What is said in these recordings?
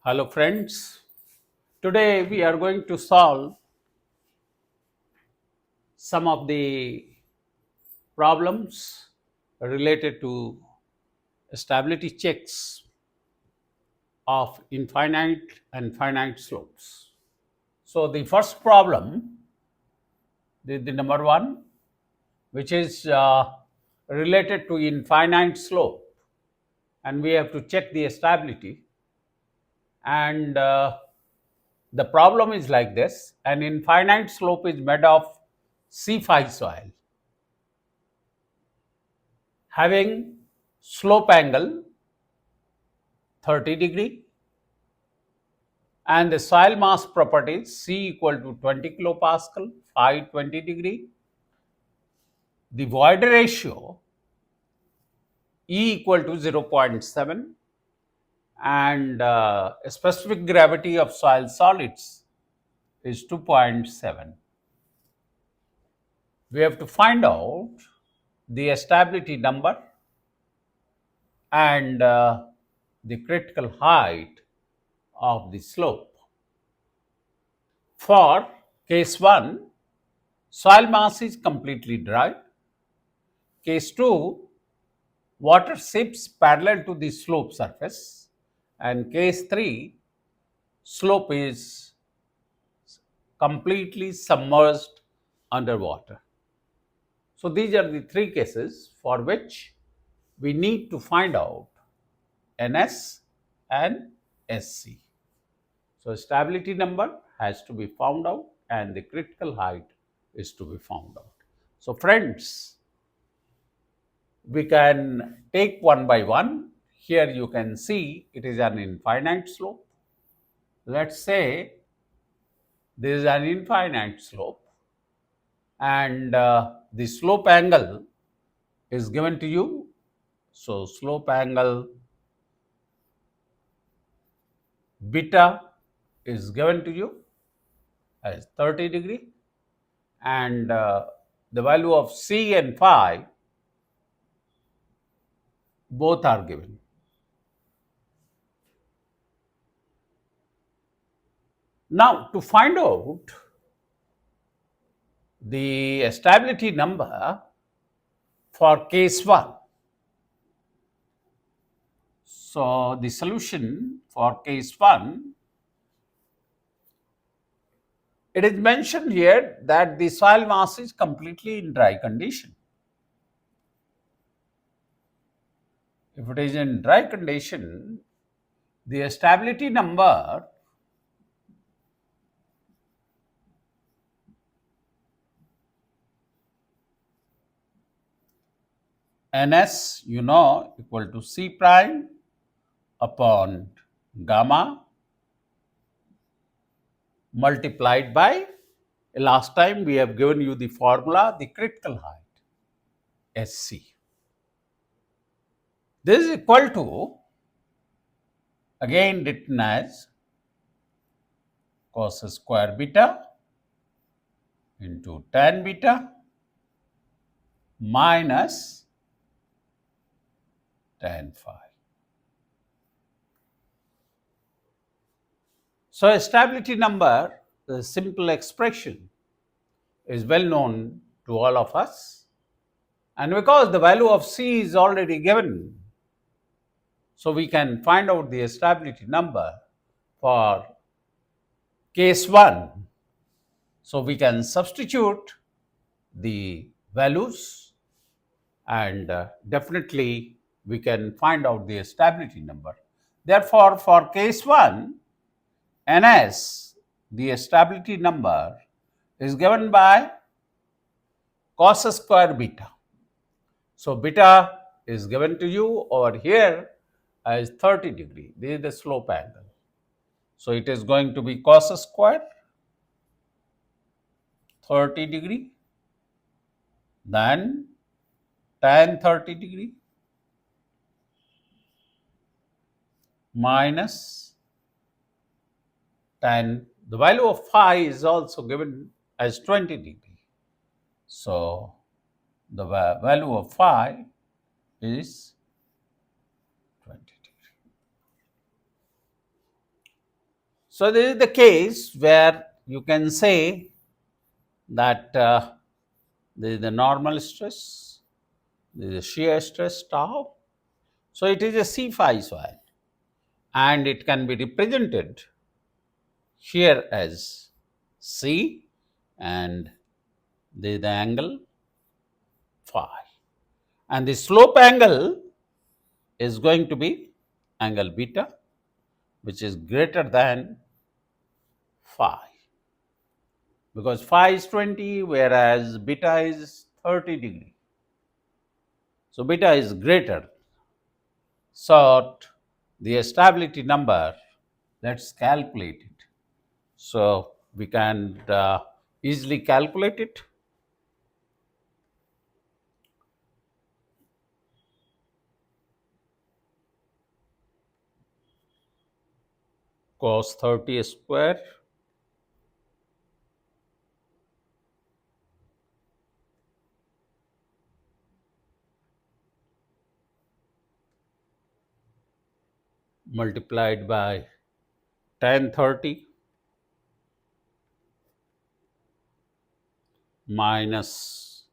Hello friends, today we are going to solve some of the problems related to stability checks of infinite and finite slopes. So the first problem, the number one, which is related to infinite slope, and we have to check the stability. And the problem is like this: an infinite slope is made of C5 soil having slope angle 30° and the soil mass properties C equal to 20 kilopascal, phi 20°, the void ratio E equal to 0.7, and specific gravity of soil solids is 2.7. We have to find out the stability number and the critical height of the slope. For case 1, soil mass is completely dry. Case 2, water seeps parallel to the slope surface. And case 3, slope is completely submerged underwater. So these are the three cases for which we need to find out NS and SC. So stability number has to be found out and the critical height is to be found out. So friends, we can take one by one. Here you can see it is an infinite slope. Let's say this is an infinite slope and the slope angle is given to you. So slope angle beta is given to you as 30° and the value of C and phi both are given. Now to find out the stability number for case 1, so the solution for case 1, it is mentioned here that the soil mass is completely in dry condition. If it is in dry condition, the stability number NS, equal to C prime upon gamma multiplied by, last time we have given you the formula, the critical height, SC. This is equal to, again written as cos square beta into tan beta minus tan phi. So stability number, the simple expression, is well known to all of us, and because the value of C is already given, so we can find out the stability number for case 1. So we can substitute the values and definitely we can find out the stability number. Therefore, for case 1, NS, the stability number is given by cos square beta. So beta is given to you over here as 30°. This is the slope angle. So it is going to be cos square 30°, then tan 30° minus tan, the value of phi is also given as 20°. So the value of phi is 20°. So this is the case where you can say that this is the normal stress, this is the shear stress tau. So it is a C5 soil, and it can be represented here as C, and this is the angle phi, and the slope angle is going to be angle beta, which is greater than phi, because phi is 20 whereas beta is 30 degree. So beta is greater. So the stability number, let's calculate it. So we can easily calculate it. Cos 30 square multiplied by tan 30 minus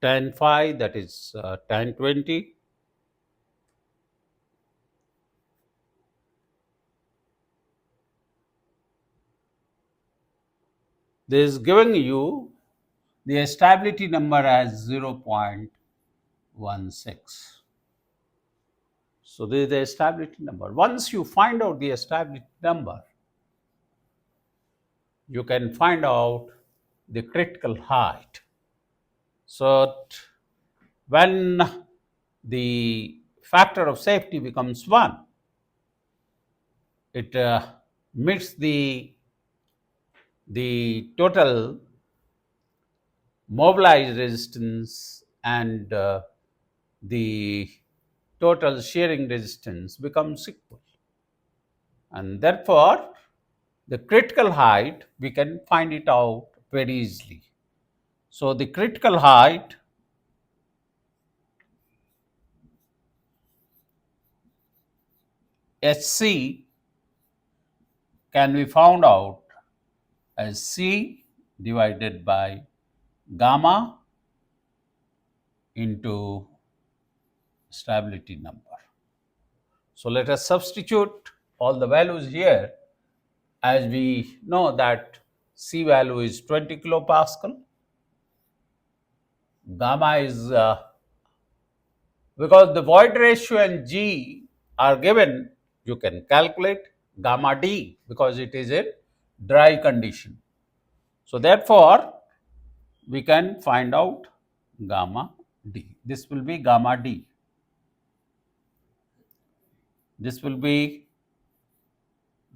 tan phi, that is tan 20, this is giving you the stability number as 0.16. So this is the stability number. Once you find out the stability number, you can find out the critical height. So when the factor of safety becomes 1, it meets the total mobilized resistance and the total shearing resistance becomes equal, and therefore the critical height we can find it out very easily. So the critical height HC can be found out as C divided by gamma into stability number. So let us substitute all the values here, as we know that C value is 20 kilopascal, gamma is because the void ratio and G are given, you can calculate gamma D because it is a dry condition. So therefore we can find out gamma D. This will be gamma D. This will be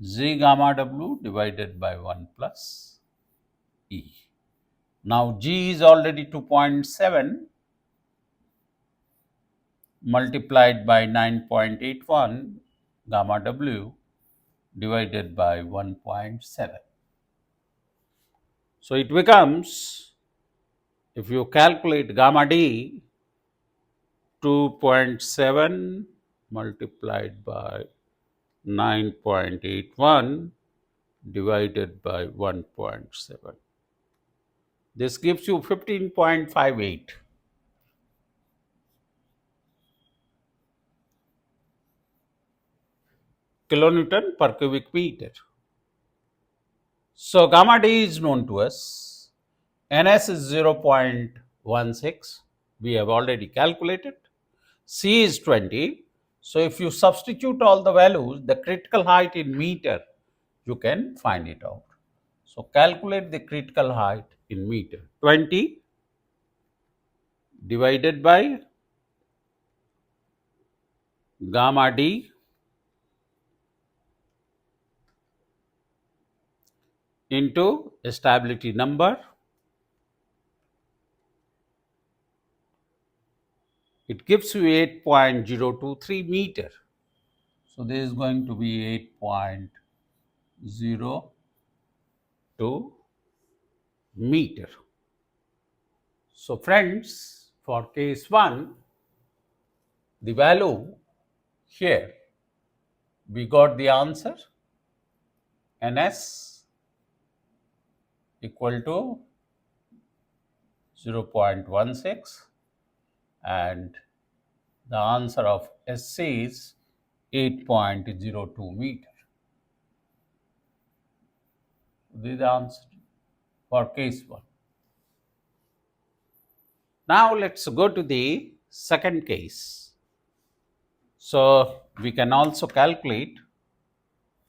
Z gamma W divided by 1 plus E. Now G is already 2.7 multiplied by 9.81 gamma W divided by 1.7. So it becomes, if you calculate gamma D, 2.7 multiplied by 9.81 divided by 1.7. This gives you 15.58 kilonewton per cubic meter. So gamma D is known to us. NS is 0.16. We have already calculated. C is 20. So if you substitute all the values, the critical height in meter, you can find it out. So calculate the critical height in meter. 20 divided by gamma D into stability number. It gives you 8.023 meter. So this is going to be 8.02 meter. So friends, for case 1, the value here, we got the answer, NS equal to 0.16 and the answer of SC is 8.02 meter. This is the answer for case 1. Now let's go to the second case. So we can also calculate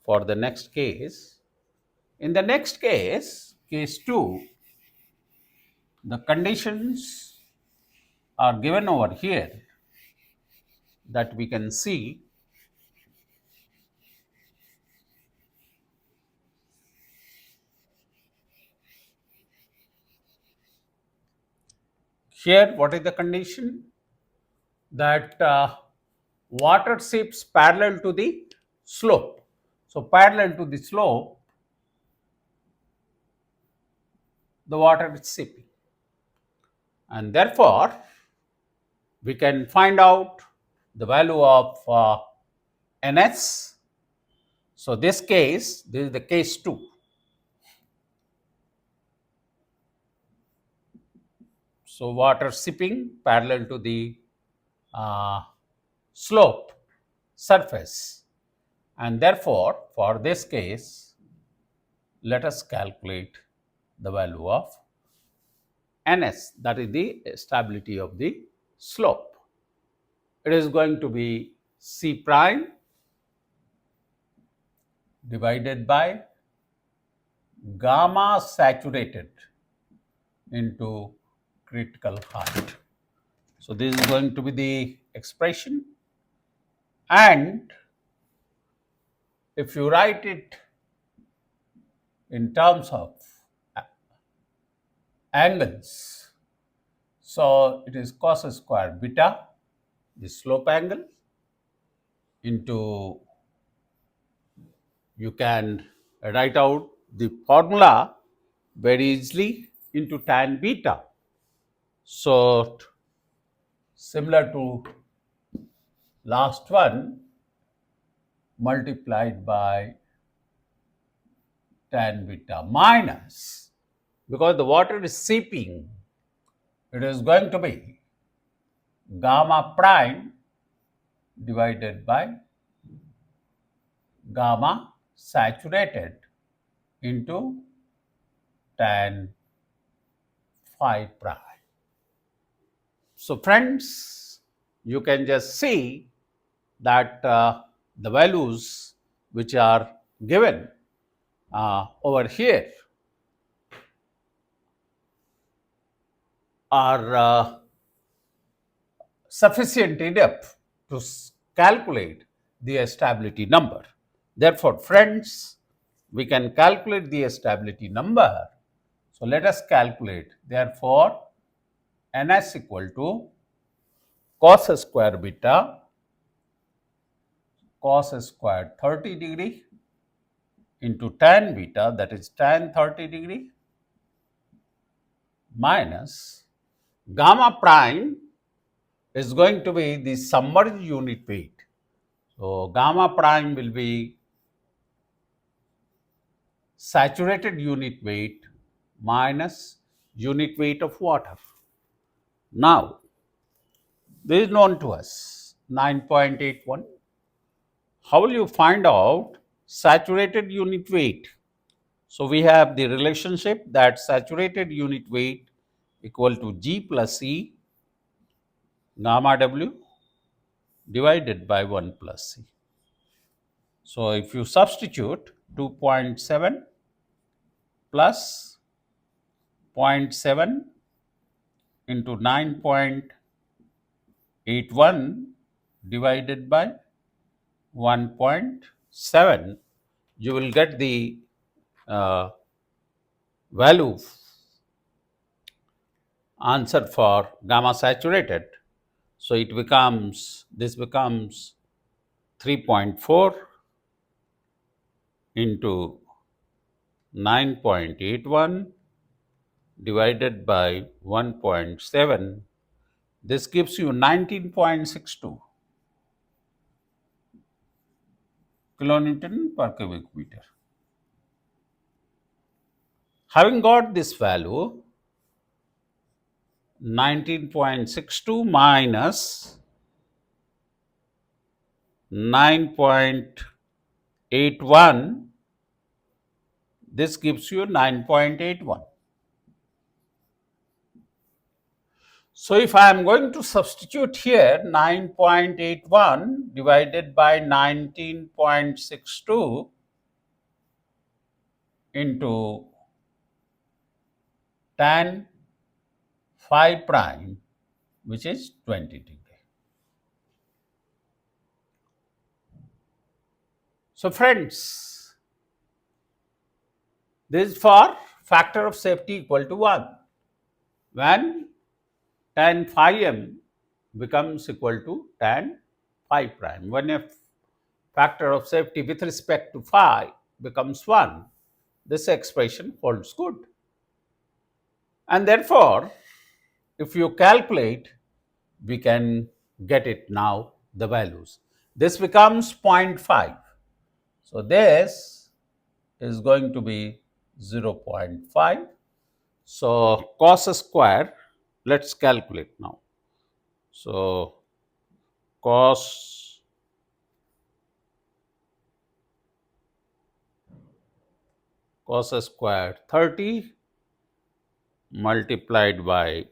for the next case. In the next case, case 2, the conditions are given over here that we can see. Here, what is the condition? That water seeps parallel to the slope. So, parallel to the slope, the water is seeping. And therefore, we can find out the value of NS. So, this is the case 2. So, water seeping parallel to the slope surface, and therefore for this case let us calculate the value of NS, that is the stability of the slope. It is going to be C prime divided by gamma saturated into critical height. So this is going to be the expression, and if you write it in terms of angles, so it is cos square beta, the slope angle, into, you can write out the formula very easily, into tan beta. So similar to last one, multiplied by tan beta minus, because the water is seeping, it is going to be gamma prime divided by gamma saturated into tan phi prime. So friends, you can just see that the values which are given over here are sufficient enough to calculate the stability number. Therefore, friends, we can calculate the stability number. So let us calculate. Therefore, NS equal to cos square beta cos square 30 degree into tan beta, that is tan 30 degree, minus gamma prime is going to be the submerged unit weight. So gamma prime will be saturated unit weight minus unit weight of water. Now, this is known to us, 9.81. How will you find out saturated unit weight? So we have the relationship that saturated unit weight equal to G plus E gamma W divided by 1 plus C. So if you substitute 2.7 plus 0.7 into 9.81 divided by 1.7, you will get the value answer for gamma saturated. So it becomes, this becomes 3.4 into 9.81 divided by 1.7. This gives you 19.62 kilonewton per cubic meter. Having got this value, 19.62 minus 9.81, this gives you 9.81. So if I am going to substitute here 9.81 divided by 19.62 into tan phi prime, which is 20 degree. So friends, this is for factor of safety equal to 1. When tan phi m becomes equal to tan phi prime. When a factor of safety with respect to phi becomes 1, this expression holds good. And therefore, if you calculate, we can get it now, the values. This becomes 0.5. So this is going to be 0.5. So cos square, let's calculate now. So cos square 30 multiplied by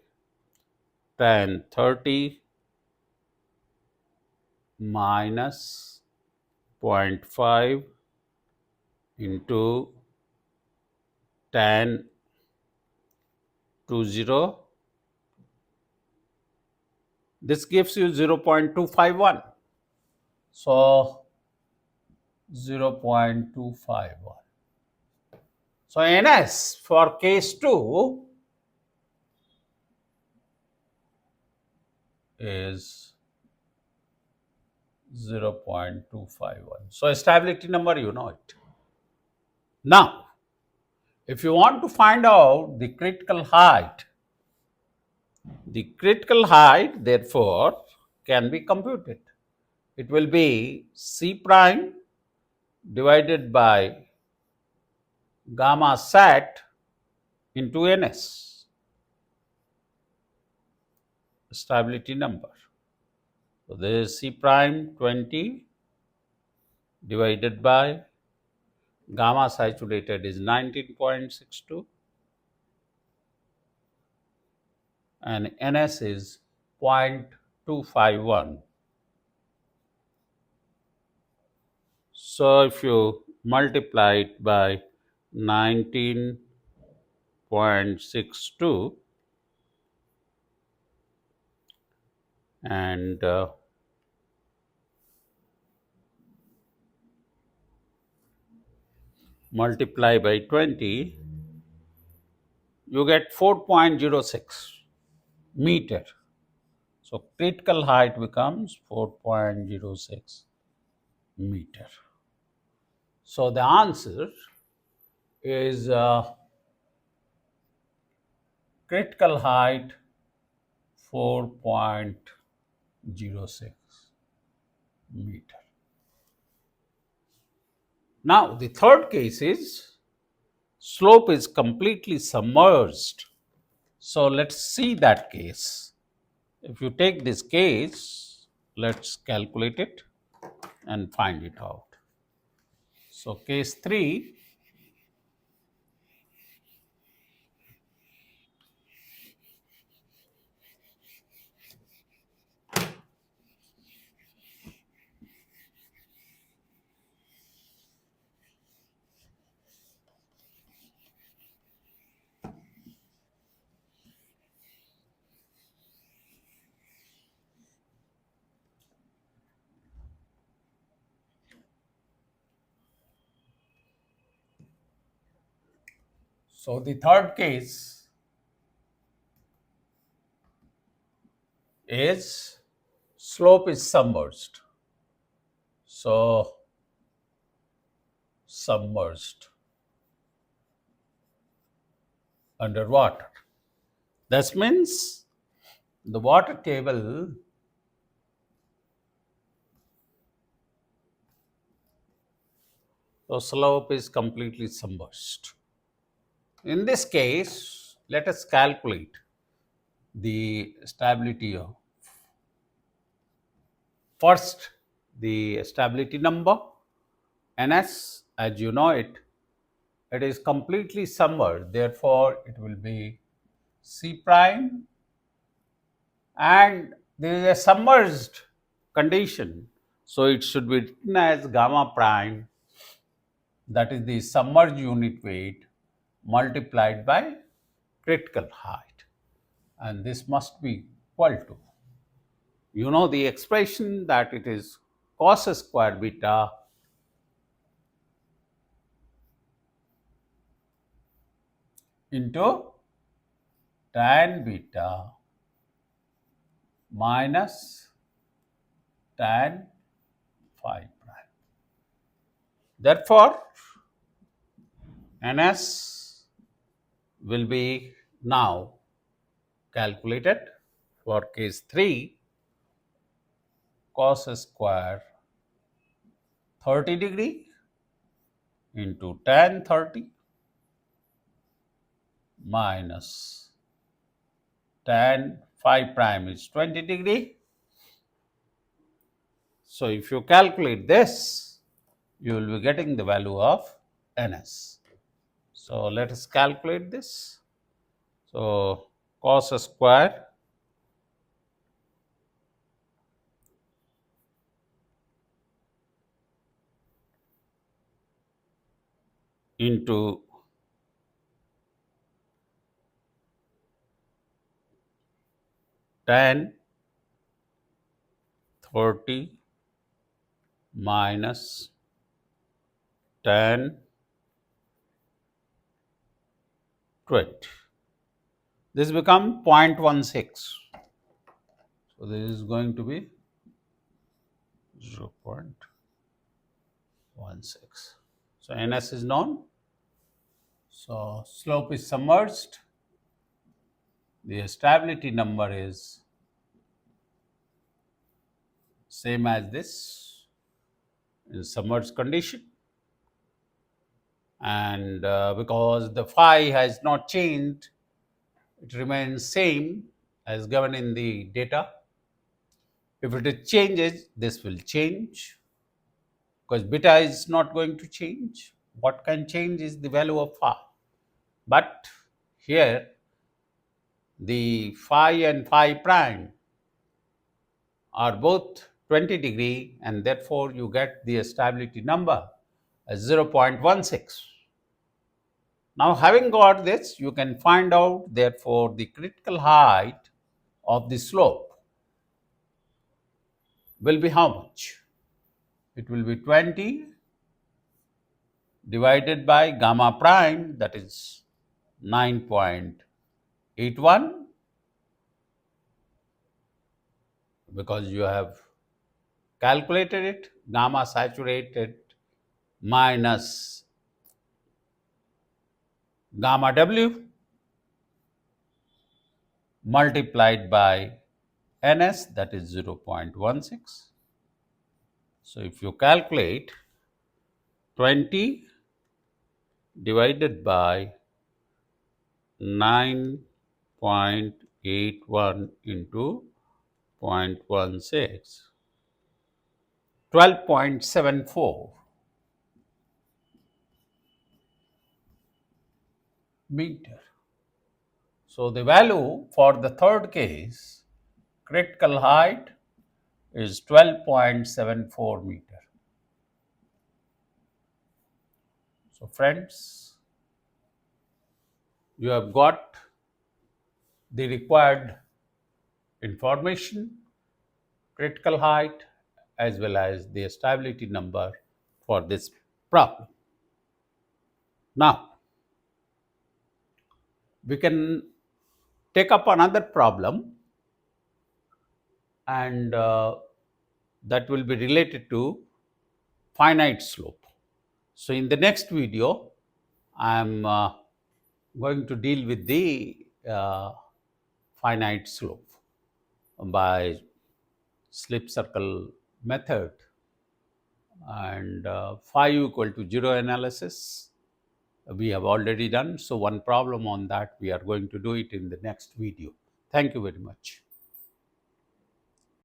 tan 30 minus 0.5 into tan 20. This gives you 0.251. So 0.251. So NS for case 2 is 0.251. So stability number, you know it. Now, if you want to find out the critical height, therefore can be computed. It will be C prime divided by gamma sat into NS, stability number. So this is C prime 20 divided by gamma saturated is 19.62 and NS is 0.251. So if you multiply it by 19.62 and multiply by 20, you get 4.06 meter. So critical height becomes 4.06 meter. So the answer is critical height 4.06 meter. Now the third case is slope is completely submerged. So let's see that case. If you take this case, let's calculate it and find it out. So case 3, so the third case is slope is submerged. So submerged underwater. That means the water table so slope is completely submerged. In this case, let us calculate the stability of first the stability number ns. As you know it, it is completely submerged, therefore it will be C prime, and there is a submerged condition, so it should be written as gamma prime, that is the submerged unit weight multiplied by critical height, and this must be equal to, you know, the expression that it is cos square beta into tan beta minus tan phi prime. Therefore, ns will be now calculated for case 3, cos square 30 degree into tan 30 minus tan phi prime is 20 degree. So if you calculate this, you will be getting the value of ns. So let us calculate this. So cos square into tan 30 minus tan 20. This become 0.16. So this is going to be 0.16. So ns is known. So slope is submerged. The stability number is same as this in submerged condition, and because the phi has not changed, it remains same as given in the data. If it changes, this will change, because beta is not going to change. What can change is the value of phi. But here the phi and phi prime are both 20 degree, and therefore you get the stability number as 0.16. Now, having got this, you can find out therefore the critical height of the slope will be how much? It will be 20 divided by gamma prime, that is 9.81, because you have calculated it, gamma saturated minus gamma W multiplied by ns, that is 0.16. So if you calculate 20 divided by 9.81 into 0.16, 12.74 meter. So the value for the third case, critical height, is 12.74 meter. So friends, you have got the required information, critical height, as well as the stability number for this problem. Now, we can take up another problem, and that will be related to finite slope. So in the next video, I am going to deal with the finite slope by slip circle method and phi equal to 0 analysis, we have already done. So one problem on that, we are going to do it in the next video. Thank you very much.